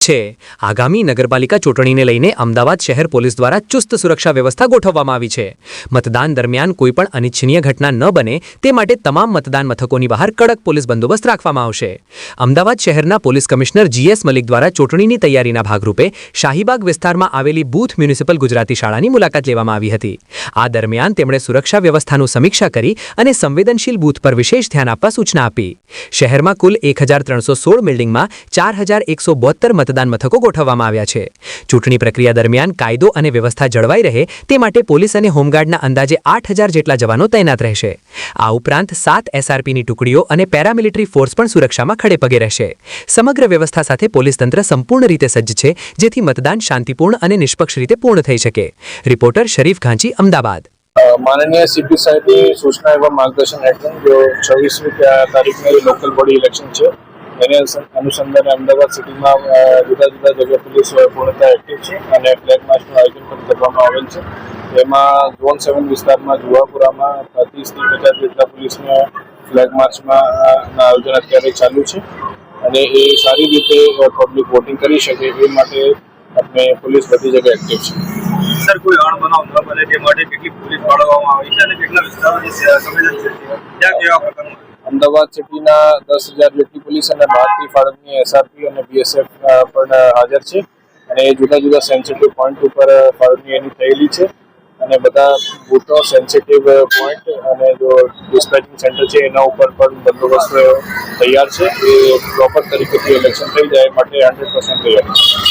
છે। આગામી નગરપાલિકા ચૂંટણીને લઈને અમદાવાદ શહેર પોલીસ દ્વારા ચુસ્ત સુરક્ષા વ્યવસ્થા ગોઠવવામાં આવી છે। મતદાન દરમિયાન કોઈપણ અનિચ્છનીય ઘટના ન બને તે માટે તમામ મતદાન મથકોની બહાર કડક પોલીસ બંદોબસ્ત રાખવામાં આવશે। અમદાવાદ શહેરના પોલીસ કમિશનર GS મલિક દ્વારા ચૂંટણીની તૈયારીના ભાગરૂપે શાહીબાગ વિસ્તારમાં આવેલી બૂથ મ્યુનિસિપલ ગુજરાતી શાળાની મુલાકાત લેવામાં આવી હતી। આ દરમિયાન તેમણે સુરક્ષા વ્યવસ્થાનું સમીક્ષા કરી અને સંવેદનશીલ બૂથ પર વિશેષ ધ્યાન આપવા સૂચના આપી। શહેરમાં કુલ 1316 બિલ્ડિંગમાં 4172 મતદાન મથકો ગોઠવવામાં આવ્યા છે। ચૂંટણી પ્રક્રિયા દરમિયાન કાયદો અને વ્યવસ્થા જળવાઈ રહે તે માટે પોલીસ અને હોમગાર્ડના અંદાજે 8000 જેટલા જવાનો તૈનાત રહેશે। આ ઉપરાંત 7 SRPની ટુકડીઓ અને પેરામિલિટરી ફોર્સ પણ સુરક્ષામાં ખડેપગે રહેશે। સમગ્ર વ્યવસ્થા સાથે પોલીસ તંત્ર સંપૂર્ણ રીતે સજ્જ છે, જેથી મતદાન શાંતિપૂર્ણ અને નિષ્પક્ષ રીતે પૂર્ણ થઈ શકે। રિપોર્ટર શરીફ ઘાંચી, અમદાવાદ। माननीय CP साहब की सूचना एवं मार्गदर्शन हेठળ जो 26મી તારીખે લોકલ બોડી ઇલેક્શન છે એને અનુસંધાને અમદાવાદ સિટીમાં જુદા જુદા જગ્યા પોલીસ પૂર્ણતઃ એક્ટિવ છે અને ફ્લેગ માર્ચનું આયોજન પણ કરવામાં આવેલ છે। એમાં ઝોન 7 વિસ્તારમાં જુવાપુરામાં 30થી 50 જેટલા પોલીસને ફ્લેગ માર્ચમાં આયોજન અત્યારે ચાલુ છે અને એ સારી રીતે પબ્લિક વોટિંગ કરી શકે એ માટે આપણે પોલીસ બધી જગ્યાએ એક્ટિવ છે। સર, કોઈ અણબનાવ ન બને તે માટે કેટલી પોલીસ ફાળવવામાં આવી છે અને કેટલા વિસ્તારોની સંવેદનશીલ છે ત્યાં કેવા પ્રકારનું? અમદાવાદ સિટીના 10,000 જેટલી પોલીસ અને 12થી ફાળવણી SRP અને BSF પણ હાજર છે અને એ જુદા જુદા સેન્સિટિવ પોઈન્ટ ઉપર ફાળવણી એની થયેલી છે અને બધા બૂથો સેન્સિટિવ પોઈન્ટ અને જો ડિસ્પેચિંગ સેન્ટર છે એના ઉપર પણ બંદોબસ્ત તૈયાર છે। એ પ્રોપર તરીકેથી ઇલેક્શન થઈ જાય માટે 100% તૈયાર છે।